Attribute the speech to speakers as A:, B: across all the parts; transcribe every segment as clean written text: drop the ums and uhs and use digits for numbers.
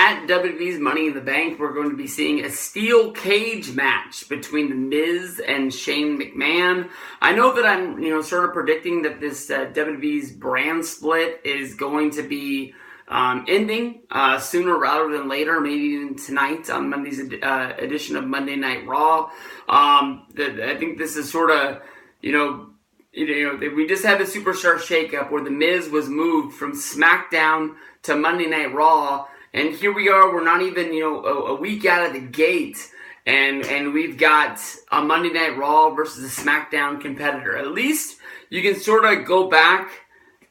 A: at WWE's Money in the Bank, we're going to be seeing a steel cage match between The Miz and Shane McMahon. I know that I'm, sort of predicting that this WWE's brand split is going to be ending sooner rather than later, maybe even tonight on Monday's edition of Monday Night Raw. I think this is sort of, we just had the Superstar shakeup where The Miz was moved from SmackDown to Monday Night Raw, and here we are. We're not even a week out of the gate, and we've got a Monday Night Raw versus a SmackDown competitor. At least you can sort of go back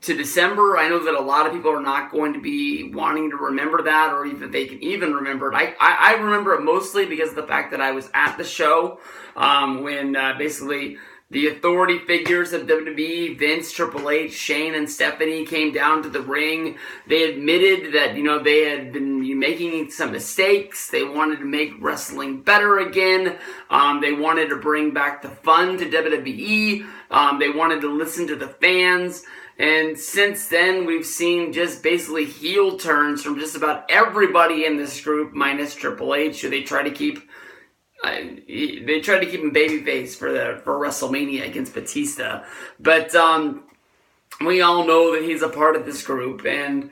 A: to December. I know that a lot of people are not going to be wanting to remember that, or even they can even remember it. I remember it mostly because of the fact that I was at the show when basically the authority figures of WWE, Vince, Triple H, Shane, and Stephanie came down to the ring. They admitted that, they had been making some mistakes. They wanted to make wrestling better again. They wanted to bring back the fun to WWE. They wanted to listen to the fans. And since then, we've seen just basically heel turns from just about everybody in this group, minus Triple H, who they try to keep him babyface for WrestleMania against Batista. But we all know that he's a part of this group, and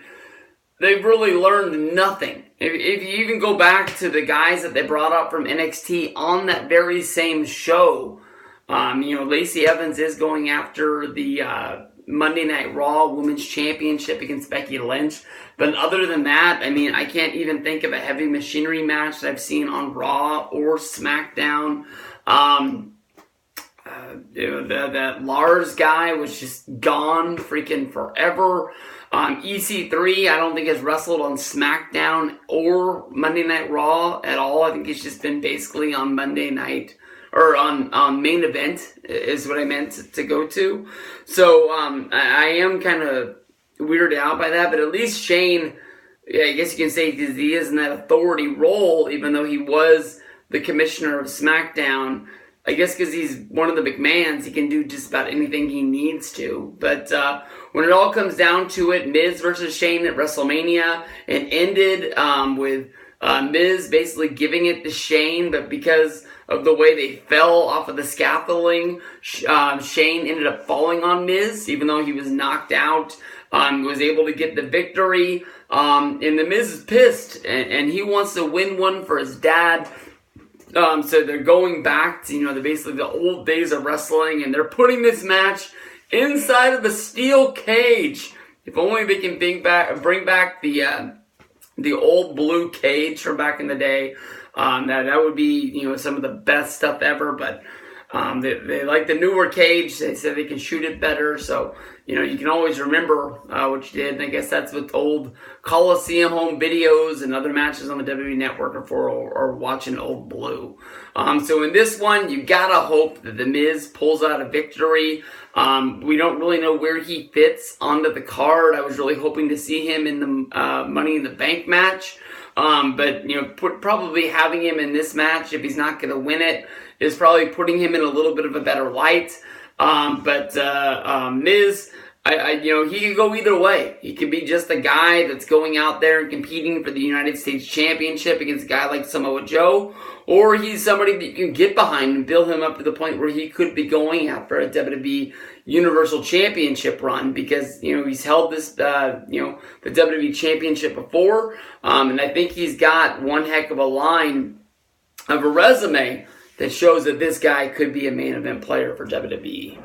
A: they've really learned nothing. If you even go back to the guys that they brought up from NXT on that very same show, Lacey Evans is going after the Monday Night Raw Women's Championship against Becky Lynch. But other than that, I can't even think of a heavy machinery match that I've seen on Raw or SmackDown. That Lars guy was just gone freaking forever. EC3, I don't think has wrestled on SmackDown or Monday Night Raw at all. I think he's just been basically on Monday Night, or on Main Event is what I meant to go to. So I am kind of weirded out by that, but at least Shane, I guess you can say, because he is in that authority role, even though he was the commissioner of SmackDown, I guess because he's one of the McMahons, he can do just about anything he needs to. But when it all comes down to it, Miz versus Shane at WrestleMania, it ended with Miz basically giving it to Shane, but because of the way they fell off of the scaffolding, Shane ended up falling on Miz, even though he was knocked out. Was able to get the victory, and the Miz is pissed, and he wants to win one for his dad. So they're going back to, basically the old days of wrestling, and they're putting this match inside of the steel cage. If only they can bring back the old blue cage from back in the day. That would be, some of the best stuff ever, but they like the newer cage. They said they can shoot it better, so you can always remember what you did. And I guess that's what old Coliseum home videos and other matches on the WWE Network are for, or watching old blue. So in this one, you gotta hope that The Miz pulls out a victory. We don't really know where he fits onto the card. I was really hoping to see him in the Money in the Bank match. But probably having him in this match, if he's not going to win it, is probably putting him in a little bit of a better light. But Miz, he could go either way. He could be just a guy that's going out there and competing for the United States Championship against a guy like Samoa Joe, or he's somebody that you can get behind and build him up to the point where he could be going after a WWE Universal Championship run, because he's held this the WWE Championship before, and I think he's got one heck of a line of a resume that shows that this guy could be a main event player for WWE.